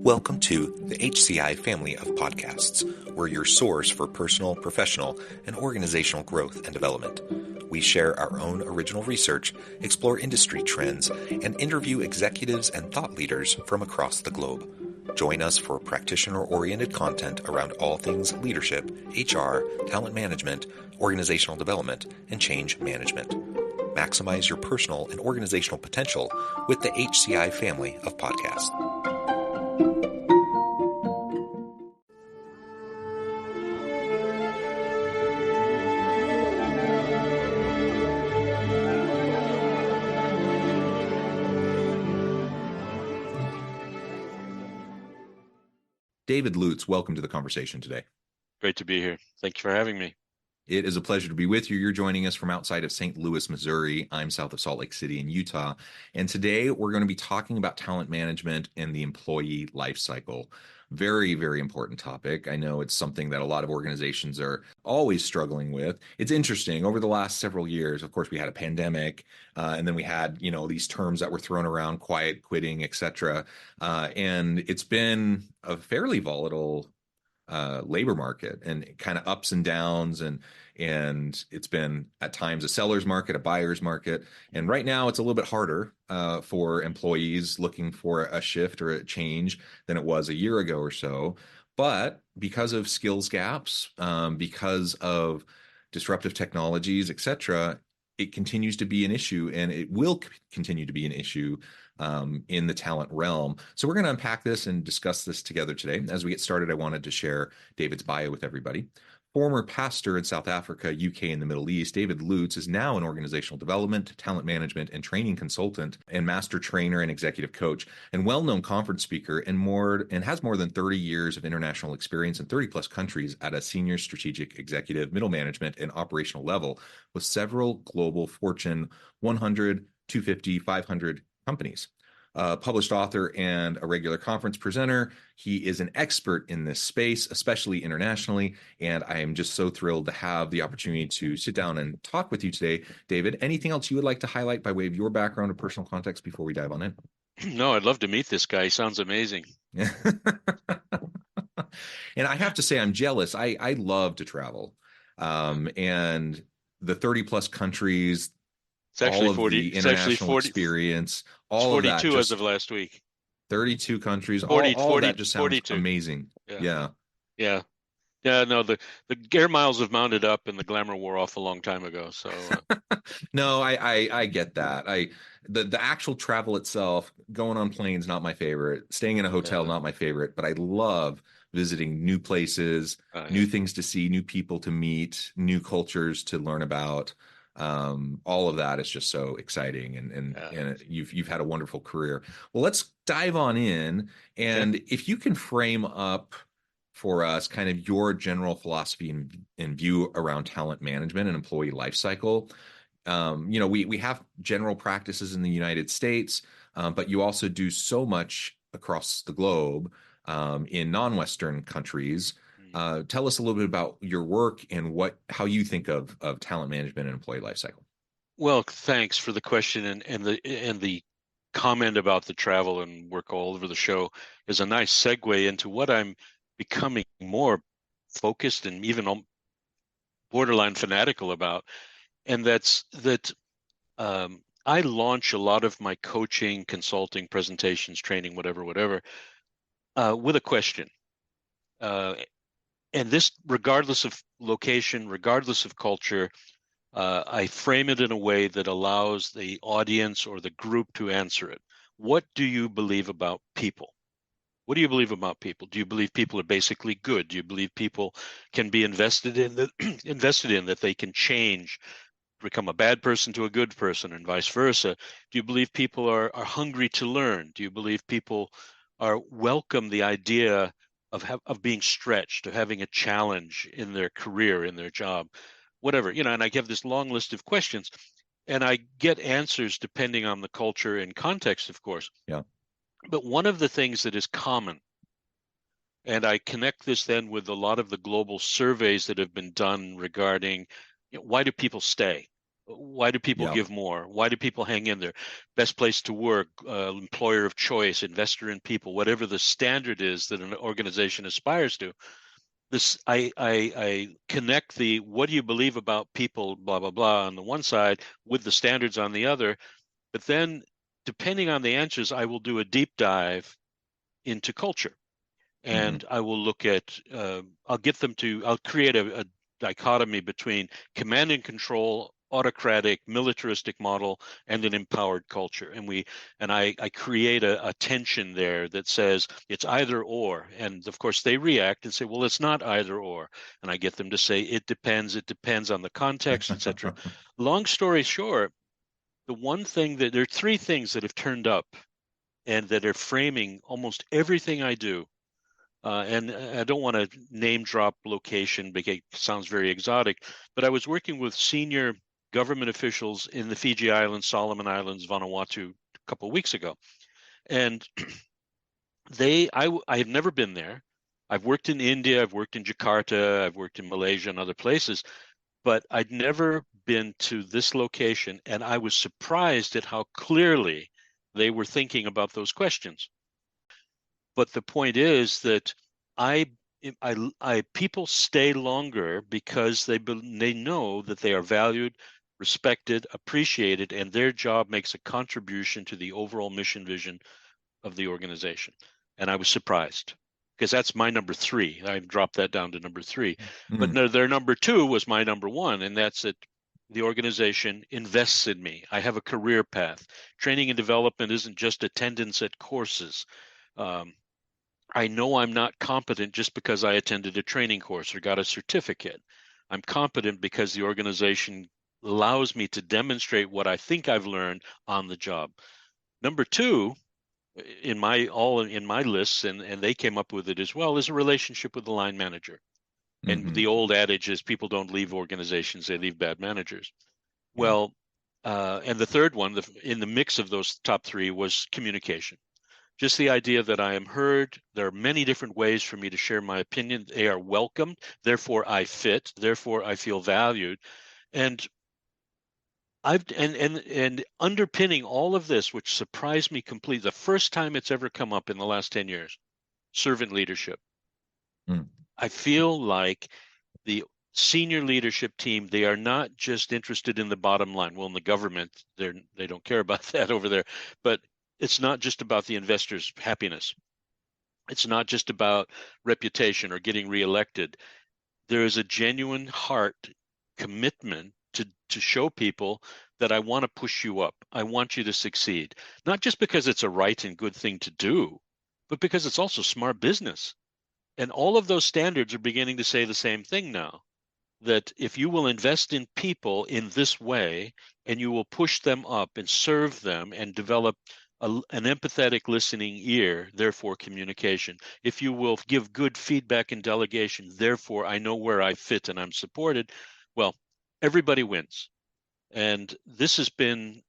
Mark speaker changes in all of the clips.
Speaker 1: Welcome to the HCI family of podcasts. We're your source for personal, professional, and organizational growth and development. We share our own original research, explore industry trends, and interview executives and thought leaders from across the globe. Join us for practitioner-oriented content around all things leadership, HR, talent management, organizational development, and change management. Maximize your personal and organizational potential with the HCI family of podcasts. David Lutes, welcome to the conversation today.
Speaker 2: Great to be here. Thank you for having me.
Speaker 1: It is a pleasure to be with you. You're joining us from outside of St. Louis, Missouri. I'm south of Salt Lake City in Utah. And today we're going to be talking about talent management and the employee life cycle. Very, very important topic. I know it's something that a lot of organizations are always struggling with. It's interesting. Over the last several years, of course, we had a pandemic, and then we had, these terms that were thrown around, quiet quitting, et cetera. And it's been a fairly volatile labor market and kind of ups and downs, and it's been at times a seller's market, a buyer's market, and right now it's a little bit harder for employees looking for a shift or a change than it was a year ago or so. But because of skills gaps, because of disruptive technologies, etc., it continues to be an issue, and it will continue to be an issue in the talent realm. So we're going to unpack this and discuss this together today. As we get started, I wanted to share David's bio with everybody. Former pastor in South Africa, UK, and the Middle East, David Lutes is now an organizational development, talent management, and training consultant, and master trainer and executive coach, and well-known conference speaker, and has more than 30 years of international experience in 30 plus countries at a senior strategic executive, middle management, and operational level with several global Fortune 100, 250, 500 companies. Published author and a regular conference presenter. He is an expert in this space, especially internationally, and I am just so thrilled to have the opportunity to sit down and talk with you today. David, anything else you would like to highlight by way of your background or personal context before we dive on in?
Speaker 2: No, I'd love to meet this guy. He sounds amazing.
Speaker 1: And I have to say, I'm jealous. I love to travel, and the 30 plus countries,
Speaker 2: It's actually
Speaker 1: all of
Speaker 2: 40,
Speaker 1: the international experience, all of that.
Speaker 2: 42 as of last week.
Speaker 1: 32 countries,
Speaker 2: 40,
Speaker 1: all
Speaker 2: 40,
Speaker 1: that just sounds
Speaker 2: 42.
Speaker 1: amazing. Yeah.
Speaker 2: No, the air miles have mounted up and the glamour wore off a long time ago. So
Speaker 1: No, I get that. The actual travel itself, going on planes, not my favorite. Staying in a hotel, not my favorite. But I love visiting new places, new things to see, new people to meet, new cultures to learn about. All of that is just so exciting, and you've had a wonderful career. Well, let's dive on in, and if you can frame up for us kind of your general philosophy and view around talent management and employee life cycle. We have general practices in the United States, but you also do so much across the globe in non-Western countries. Tell us a little bit about your work and how you think of talent management and employee life cycle.
Speaker 2: Well, thanks for the question, and the comment about the travel and work all over the show is a nice segue into what I'm becoming more focused and even borderline fanatical about, and that's that I launch a lot of my coaching, consulting, presentations, training, whatever, with a question. And this, regardless of location, regardless of culture, I frame it in a way that allows the audience or the group to answer it. What do you believe about people? What do you believe about people? Do you believe people are basically good? Do you believe people can be invested in, that they can change, become a bad person to a good person, and vice versa? Do you believe people are hungry to learn? Do you believe people are welcome the idea of being stretched, of having a challenge in their career, in their job, whatever, and I give this long list of questions, and I get answers depending on the culture and context, of course.
Speaker 1: Yeah.
Speaker 2: But one of the things that is common, and I connect this then with a lot of the global surveys that have been done regarding why do people stay? Why do people
Speaker 1: Yep.
Speaker 2: give more? Why do people hang in there? Best place to work, employer of choice, investor in people, whatever the standard is that an organization aspires to. I connect the what do you believe about people, blah, blah, blah, on the one side with the standards on the other. But then, depending on the answers, I will do a deep dive into culture.
Speaker 1: Hmm.
Speaker 2: And I will look at, I'll create a dichotomy between command and control, autocratic, militaristic model, and an empowered culture. And I create a tension there that says it's either or. And of course, they react and say, well, it's not either or. And I get them to say, it depends on the context, etc. Long story short, there are three things that have turned up and that are framing almost everything I do, and I don't want to name drop location because it sounds very exotic, but I was working with senior government officials in the Fiji Islands, Solomon Islands, Vanuatu a couple of weeks ago. And I have never been there. I've worked in India, I've worked in Jakarta, I've worked in Malaysia and other places, but I'd never been to this location. And I was surprised at how clearly they were thinking about those questions. But the point is that I, people stay longer because they know that they are valued, respected, appreciated, and their job makes a contribution to the overall mission vision of the organization. And I was surprised because that's my number three. I dropped that down to number three. But
Speaker 1: Mm.
Speaker 2: no, their number two was my number one, and that's that the organization invests in me. I have a career path. Training and development isn't just attendance at courses. Um, I know I'm not competent just because I attended a training course or got a certificate. I'm competent because the organization allows me to demonstrate what I think I've learned on the job. Number two, in my lists, and they came up with it as well, is a relationship with the line manager. And
Speaker 1: Hmm.
Speaker 2: the old adage is people don't leave organizations, they leave bad managers.
Speaker 1: Yeah.
Speaker 2: Well, and the third one, in the mix of those top three, was communication. Just the idea that I am heard. There are many different ways for me to share my opinion. They are welcomed. Therefore, I fit. Therefore, I feel valued. And and underpinning all of this, which surprised me completely, the first time it's ever come up in the last 10 years, servant leadership.
Speaker 1: Mm.
Speaker 2: I feel like the senior leadership team, they are not just interested in the bottom line. Well, in the government, they don't care about that over there, but it's not just about the investors' happiness. It's not just about reputation or getting reelected. There is a genuine heart commitment to show people that I want to push you up. I want you to succeed. Not just because it's a right and good thing to do, but because it's also smart business. And all of those standards are beginning to say the same thing now, that if you will invest in people in this way and you will push them up and serve them and develop an empathetic listening ear, therefore communication. If you will give good feedback and delegation, therefore I know where I fit and I'm supported, well, everybody wins. And this has been,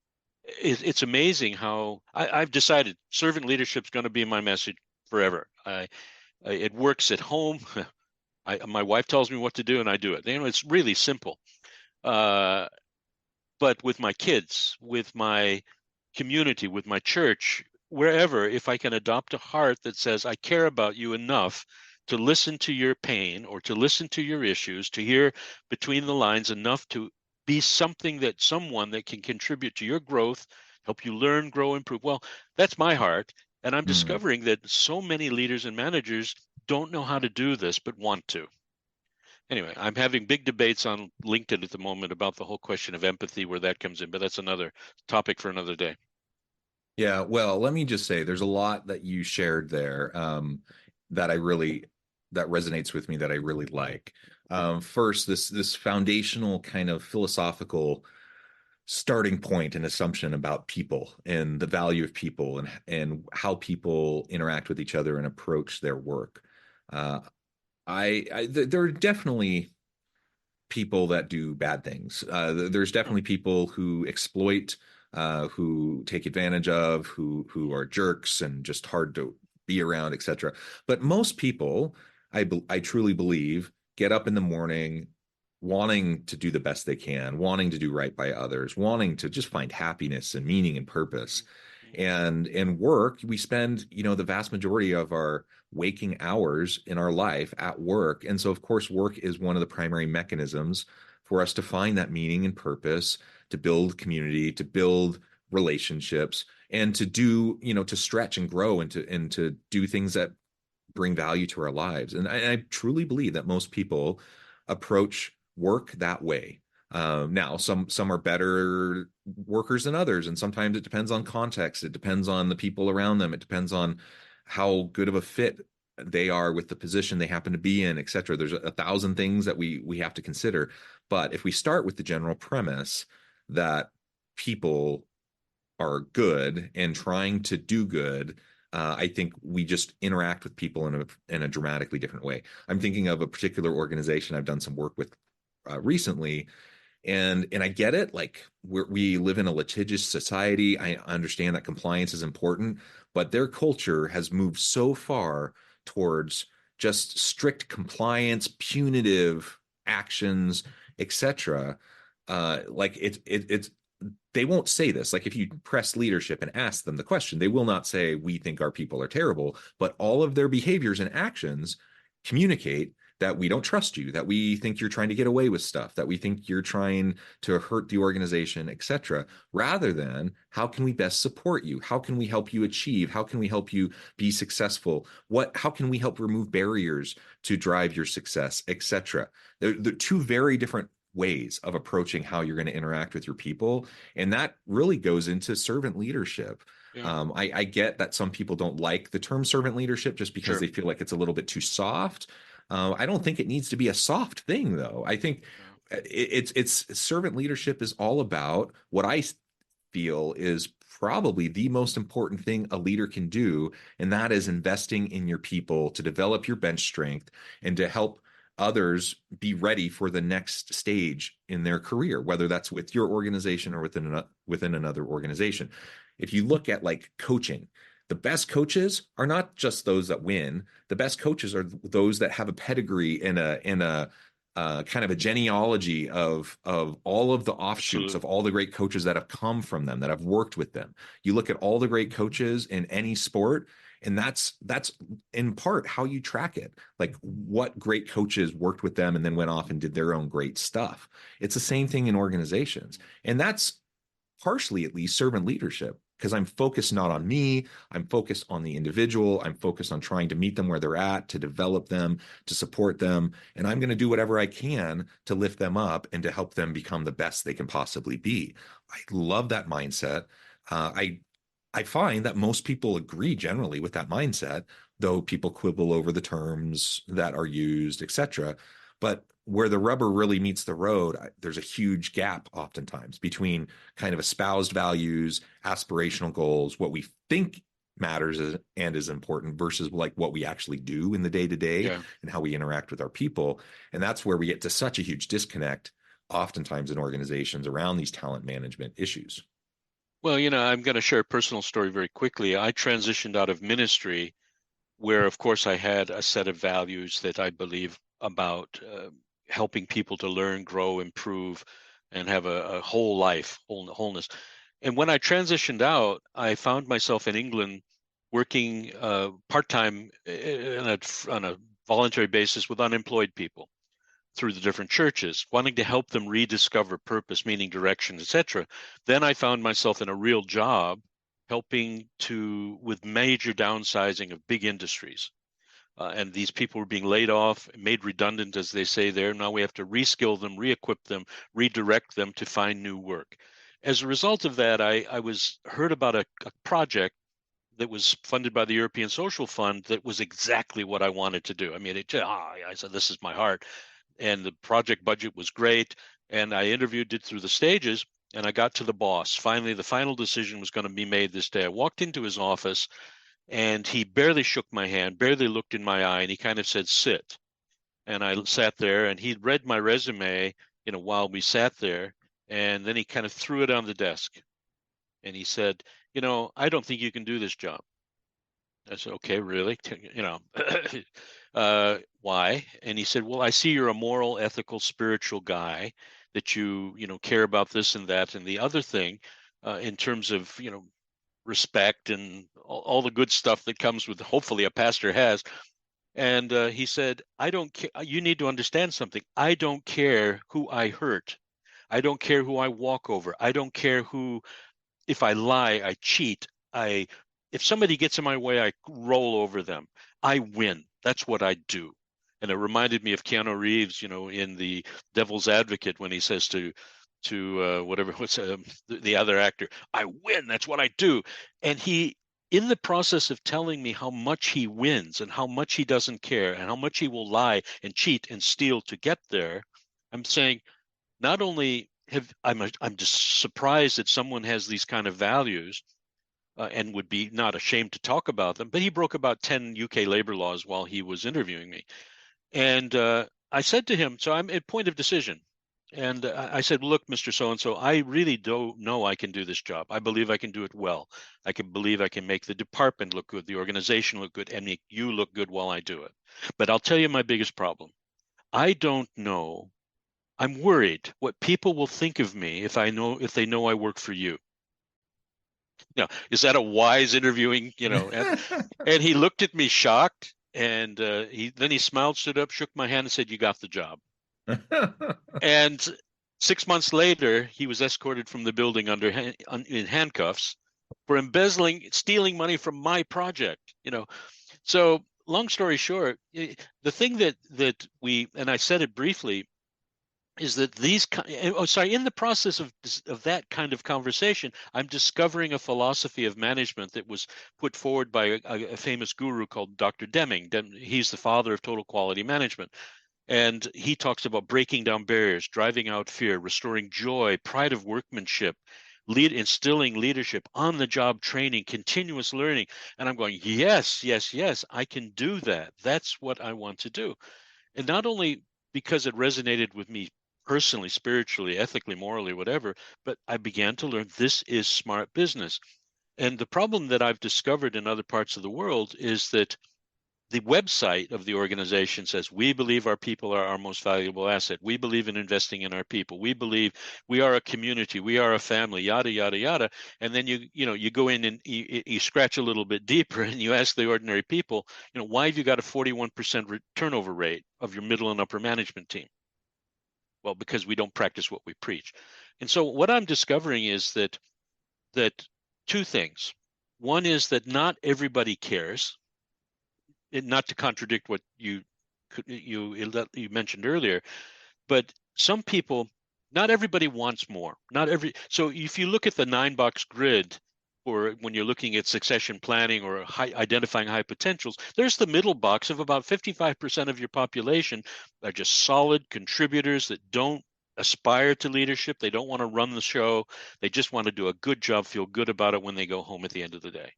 Speaker 2: it's amazing how I've decided servant leadership is going to be my message forever. It works at home. My wife tells me what to do and I do it. It's really simple. Uh, but with my kids, with my community, with my church, wherever, if I can adopt a heart that says, I care about you enough to listen to your pain or to listen to your issues, to hear between the lines enough to be someone that can contribute to your growth, help you learn, grow, improve. Well, that's my heart. And I'm
Speaker 1: Mm.
Speaker 2: discovering that so many leaders and managers don't know how to do this, but want to. Anyway, I'm having big debates on LinkedIn at the moment about the whole question of empathy, where that comes in, but that's another topic for another day.
Speaker 1: Yeah, well, let me just say there's a lot that you shared there that I really that resonates with me that I really like. First, this foundational kind of philosophical starting point and assumption about people and the value of people and how people interact with each other and approach their work. Uh, there are definitely people that do bad things. There's
Speaker 2: Hmm.
Speaker 1: definitely people who exploit, who take advantage of, who are jerks and just hard to be around, etc. But most people, I truly believe, get up in the morning, wanting to do the best they can, wanting to do right by others, wanting to just find happiness and meaning and purpose. And in work, we spend, the vast majority of our waking hours in our life at work. And so, of course, work is one of the primary mechanisms for us to find that meaning and purpose, to build community, to build relationships, and to do, to stretch and grow and to do things that bring value to our lives. And I truly believe that most people approach work that way. Now, some are better workers than others, and sometimes it depends on context. It depends on the people around them. It depends on how good of a fit they are with the position they happen to be in, et cetera. There's a thousand things that we have to consider. But if we start with the general premise that people are good and trying to do good, I think we just interact with people in a dramatically different way. I'm thinking of a particular organization I've done some work with recently, and I get it. Like we live in a litigious society. I understand that compliance is important, but their culture has moved so far towards just strict compliance, punitive actions, etc. Like it's they won't say this. Like if you press leadership and ask them the question, they will not say, we think our people are terrible, but all of their behaviors and actions communicate that we don't trust you, that we think you're trying to get away with stuff, that we think you're trying to hurt the organization, etc., rather than how can we best support you? How can we help you achieve? How can we help you be successful? How can we help remove barriers to drive your success, etc.? They're two very different ways of approaching how you're going to interact with your people. And that really goes into servant leadership.
Speaker 2: Yeah,
Speaker 1: I get that some people don't like the term servant leadership just because
Speaker 2: sure.
Speaker 1: they feel like it's a little bit too soft. I don't think it needs to be a soft thing, though. I think
Speaker 2: Yeah.
Speaker 1: it's servant leadership is all about what I feel is probably the most important thing a leader can do, and that is investing in your people to develop your bench strength and to help others be ready for the next stage in their career, whether that's with your organization or within another organization. If you look at like coaching, the best coaches are not just those that win. The best coaches are those that have a pedigree and a kind of a genealogy of all of the offshoots
Speaker 2: Absolutely.
Speaker 1: of all the great coaches that have come from them, that have worked with them. You look at all the great coaches in any sport, and that's in part how you track it. Like what great coaches worked with them and then went off and did their own great stuff. It's the same thing in organizations, and that's partially at least servant leadership because I'm focused not on me. I'm focused on the individual. I'm focused on trying to meet them where they're at, to develop them, to support them. And I'm going to do whatever I can to lift them up and to help them become the best they can possibly be. I love that mindset. I find that most people agree generally with that mindset, though people quibble over the terms that are used, etc. But where the rubber really meets the road, there's a huge gap oftentimes between kind of espoused values, aspirational goals, what we think matters and is important versus like what we actually do in the day to day
Speaker 2: Yeah.
Speaker 1: and how we interact with our people. And that's where we get to such a huge disconnect oftentimes in organizations around these talent management issues.
Speaker 2: Well, I'm going to share a personal story very quickly. I transitioned out of ministry where, of course, I had a set of values that I believe about helping people to learn, grow, improve, and have a whole life, wholeness. And when I transitioned out, I found myself in England working part-time on a voluntary basis with unemployed people through the different churches, wanting to help them rediscover purpose, meaning, direction, etc. Then I found myself in a real job helping to with major downsizing of big industries. And these people were being laid off, made redundant, as they say there. Now we have to reskill them, re-equip them, redirect them to find new work. As a result of that, I was heard about a project that was funded by the European Social Fund that was exactly what I wanted to do. I mean, I said, this is my heart. And the project budget was great. And I interviewed it through the stages and I got to the boss. Finally, the final decision was going to be made this day. I walked into his office and he barely shook my hand, barely looked in my eye, and he kind of said, sit. And I sat there and he read my resume, while we sat there. And then he kind of threw it on the desk and he said, I don't think you can do this job. I said, okay, really? Why? And he said, well, I see you're a moral, ethical, spiritual guy, that care about this and that. And the other thing, in terms of, respect and all the good stuff that comes with, hopefully, a pastor has. And he said, I don't care. You need to understand something. I don't care who I hurt. I don't care who I walk over. I don't care if I lie, I cheat, I if somebody gets in my way, I roll over them. I win. That's what I do. And it reminded me of Keanu Reeves, in The Devil's Advocate, when he says to whatever what's the other actor, I win. That's what I do. And in the process of telling me how much he wins and how much he doesn't care and how much he will lie and cheat and steal to get there, I'm saying, not only I'm just surprised that someone has these kind of values, and would be not ashamed to talk about them, but he broke about 10 UK labor laws while he was interviewing me. And I said to him, so I'm at point of decision. And I said, look, Mr. So-and-so, I really don't know I can do this job. I believe I can do it well. I can believe I can make the department look good, the organization look good, and make you look good while I do it. But I'll tell you my biggest problem. I don't know. I'm worried what people will think of me if they know I work for you. Is that a wise interviewing? And he looked at me shocked, and he smiled, stood up, shook my hand, and said, "You got the job." And 6 months later, he was escorted from the building in handcuffs for stealing money from my project. So long story short, the thing that we, and I said it briefly, is that in the process of that kind of conversation, I'm discovering a philosophy of management that was put forward by a famous guru called Dr. Deming. He's the father of total quality management. And he talks about breaking down barriers, driving out fear, restoring joy, pride of workmanship, instilling leadership, on the job training, continuous learning. And I'm going, yes, yes, yes, I can do that. That's what I want to do. And not only because it resonated with me personally, spiritually, ethically, morally, whatever, but I began to learn this is smart business. And the problem that I've discovered in other parts of the world is that the website of the organization says, we believe our people are our most valuable asset. We believe in investing in our people. We believe we are a community. We are a family, yada, yada, yada. And then you go in and you scratch a little bit deeper and you ask the ordinary people, why have you got a 41% turnover rate of your middle and upper management team? Well, because we don't practice what we preach. And so what I'm discovering is that two things. One is that not everybody cares. Not to contradict what you mentioned earlier, but some people, not everybody wants more. So if you look at the 9-box grid, or when you're looking at succession planning or identifying high potentials, there's the middle box of about 55% of your population are just solid contributors that don't aspire to leadership. They don't want to run the show. They just want to do a good job, feel good about it when they go home at the end of the day.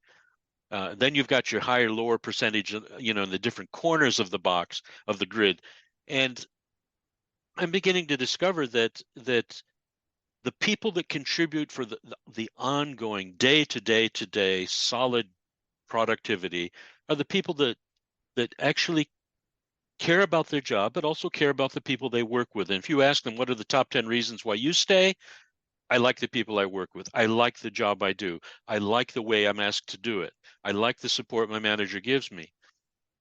Speaker 2: Then you've got your higher, lower percentage, in the different corners of the box of the grid. And I'm beginning to discover that the people that contribute for the ongoing day-to-day solid productivity are the people that actually care about their job, but also care about the people they work with. And if you ask them, what are the top 10 reasons why you stay? I like the people I work with. I like the job I do. I like the way I'm asked to do it. I like the support my manager gives me.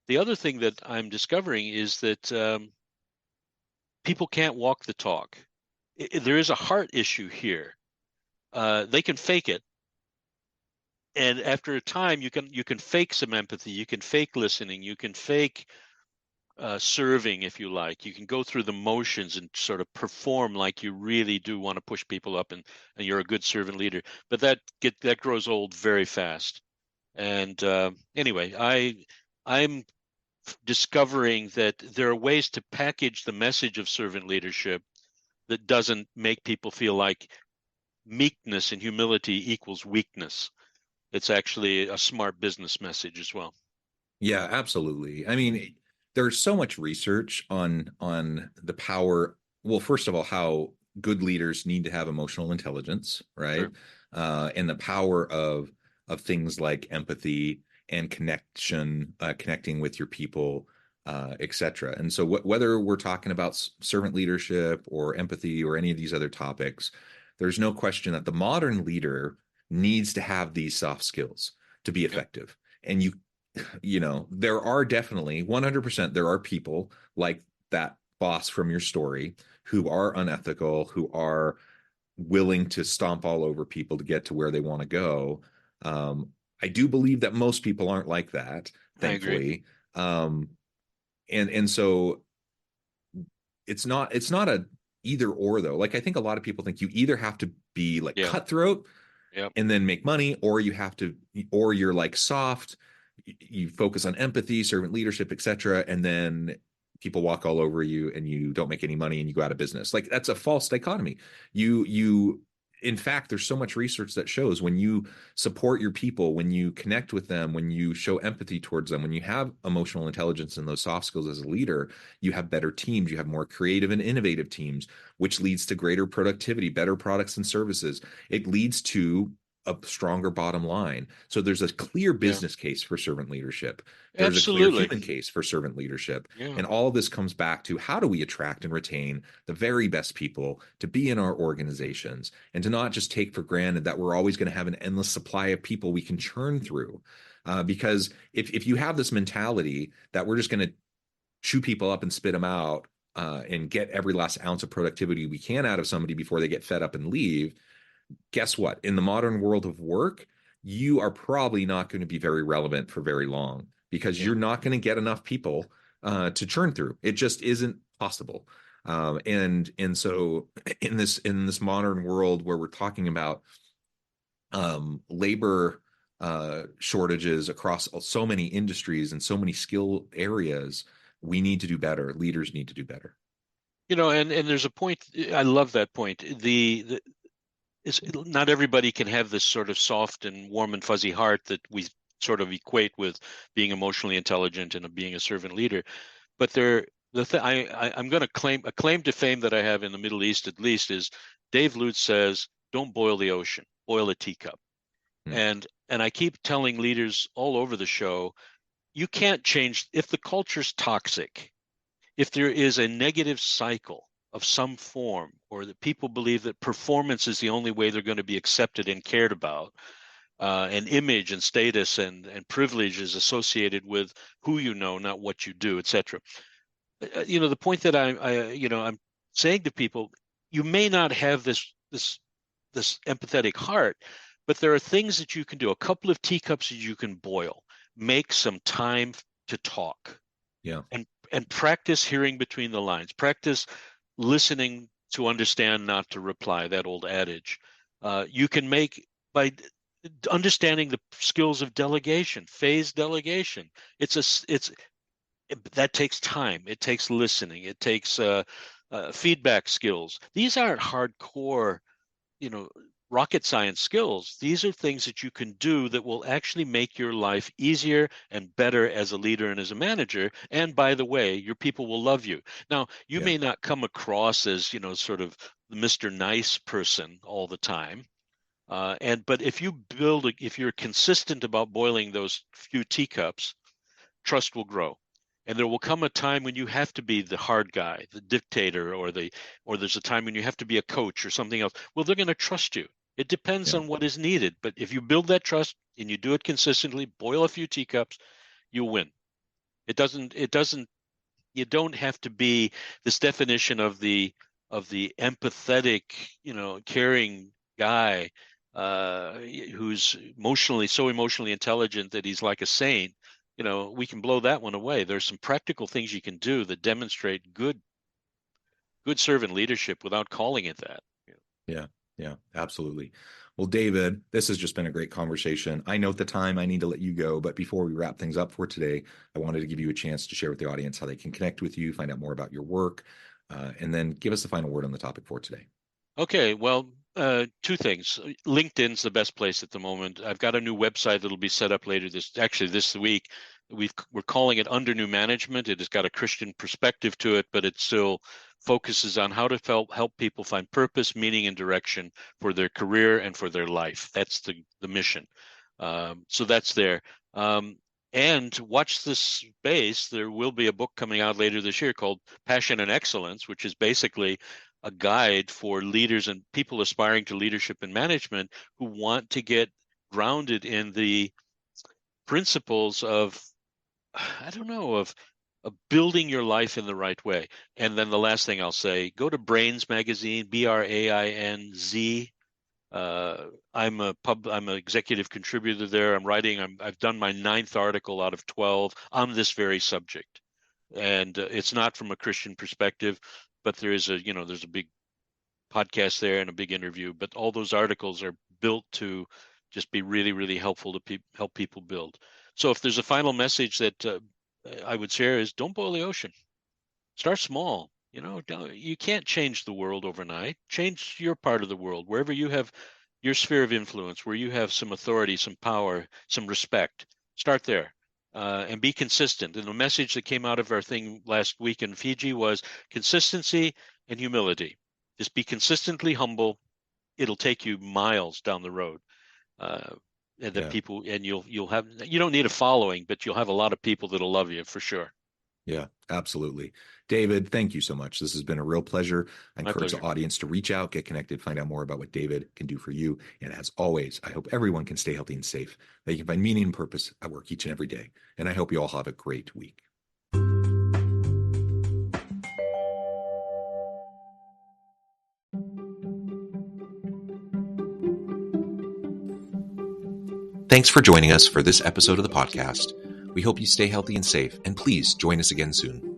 Speaker 2: The other thing that I'm discovering is that people can't walk the talk. There is a heart issue here. They can fake it, and after a time, you can fake some empathy. You can fake listening. You can fake serving, if you like. You can go through the motions and sort of perform like you really do want to push people up, and you're a good servant leader. But that grows old very fast. And anyway, I'm discovering that there are ways to package the message of servant leadership that doesn't make people feel like meekness and humility equals weakness. It's actually a smart business message as well.
Speaker 1: Yeah, absolutely. I mean, there's so much research on the power. Well, first of all, how good leaders need to have emotional intelligence, right?
Speaker 2: Sure.
Speaker 1: And the power of things like empathy and connecting with your people, etc. And so, whether we're talking about servant leadership or empathy or any of these other topics, there's no question that the modern leader needs to have these soft skills to be
Speaker 2: Yep.
Speaker 1: effective. And there are definitely 100%, there are people like that boss from your story who are unethical, who are willing to stomp all over people to get to where they want to go. Um, I do believe that most people aren't like that,
Speaker 2: I agree.
Speaker 1: thankfully. Um, and so it's not a either or though. Like I think a lot of people think you either have to be like
Speaker 2: Yeah.
Speaker 1: cutthroat
Speaker 2: Yep.
Speaker 1: and then make money, or you're like soft, you focus on empathy, servant leadership, etc., and then people walk all over you and you don't make any money and you go out of business. Like that's a false dichotomy. You in fact, there's so much research that shows when you support your people, when you connect with them, when you show empathy towards them, when you have emotional intelligence and those soft skills as a leader, you have better teams, you have more creative and innovative teams, which leads to greater productivity, better products and services. It leads to a stronger bottom line. So there's a clear
Speaker 2: Yeah.
Speaker 1: business case for servant leadership. There's a clear
Speaker 2: Absolutely.
Speaker 1: human case for servant leadership.
Speaker 2: Yeah.
Speaker 1: And all of this comes back to how do we attract and retain the very best people to be in our organizations and to not just take for granted that we're always going to have an endless supply of people we can churn through. Because if you have this mentality that we're just going to chew people up and spit them out and get every last ounce of productivity we can out of somebody before they get fed up and leave, guess what? In the modern world of work, you are probably not going to be very relevant for very long because
Speaker 2: Yeah.
Speaker 1: you're not going to get enough people to churn through. It just isn't possible. And so in this modern world where we're talking about labor shortages across so many industries and so many skill areas, we need to do better. Leaders need to do better.
Speaker 2: And there's a point. I love that point. Is not everybody can have this sort of soft and warm and fuzzy heart that we sort of equate with being emotionally intelligent and being a servant leader. But I'm going to claim a claim to fame that I have in the Middle East at least is Dave Lutes says, "Don't boil the ocean, boil a teacup."
Speaker 1: Hmm.
Speaker 2: And I keep telling leaders all over the show, you can't change if the culture's toxic, if there is a negative cycle of some form, or that people believe that performance is the only way they're going to be accepted and cared about, and image and status and privilege is associated with who you know, not what you do, etc. The point that I'm saying to people, you may not have this empathetic heart, but there are things that you can do. A couple of teacups that you can boil. Make some time to talk
Speaker 1: Yeah.
Speaker 2: and practice hearing between the lines. Practice listening to understand, not to reply. That old adage. You can make by understanding the skills of delegation, phase delegation. It's that takes time. It takes listening. It takes feedback skills. These aren't hardcore, you know, rocket science skills. These are things that you can do that will actually make your life easier and better as a leader and as a manager. And by the way, your people will love you. Now, you
Speaker 1: Yeah.
Speaker 2: may not come across as, sort of the Mr. Nice person all the time. But if you're consistent about boiling those few teacups, trust will grow. And there will come a time when you have to be the hard guy, the dictator, or there's a time when you have to be a coach or something else. Well, they're going to trust you. It depends
Speaker 1: Yeah.
Speaker 2: on what is needed. But if you build that trust and you do it consistently, boil a few teacups, you'll win. It doesn't, you don't have to be this definition of the empathetic, caring guy, who's so emotionally intelligent that he's like a saint. We can blow that one away. There's some practical things you can do that demonstrate good servant leadership without calling it that.
Speaker 1: Yeah, yeah, absolutely. Well, David, this has just been a great conversation. I note the time I need to let you go, but before we wrap things up for today, I wanted to give you a chance to share with the audience how they can connect with you, find out more about your work, and then give us the final word on the topic for today.
Speaker 2: Okay, well, two things. LinkedIn's the best place at the moment. I've got a new website that'll be set up later this week. We're calling it Under New Management. It has got a Christian perspective to it, but it still focuses on how to help people find purpose, meaning, and direction for their career and for their life. That's the mission. So that's there. And watch this space. There will be a book coming out later this year called Passion and Excellence, which is basically a guide for leaders and people aspiring to leadership and management who want to get grounded in the principles of, I don't know, of building your life in the right way. And then the last thing I'll say, go to Brains Magazine, BRAINZ. I'm an executive contributor there. I've done my 9th article out of 12 on this very subject. And it's not from a Christian perspective, but there's a big podcast there and a big interview, but all those articles are built to just be really, really helpful to help people build. So if there's a final message that I would share is, don't boil the ocean. Start small. You can't change the world overnight. Change your part of the world, wherever you have your sphere of influence, where you have some authority, some power, some respect. Start there. And be consistent. And the message that came out of our thing last week in Fiji was consistency and humility. Just be consistently humble. It'll take you miles down the road. And that people, and you don't need a following, but you'll have a lot of people that'll love you for sure.
Speaker 1: Yeah, absolutely. David, thank you so much. This has been a real pleasure. I encourage the audience to reach out, get connected, find out more about what David can do for you. And as always, I hope everyone can stay healthy and safe, that you can find meaning and purpose at work each and every day. And I hope you all have a great week. Thanks for joining us for this episode of the podcast. We hope you stay healthy and safe, and please join us again soon.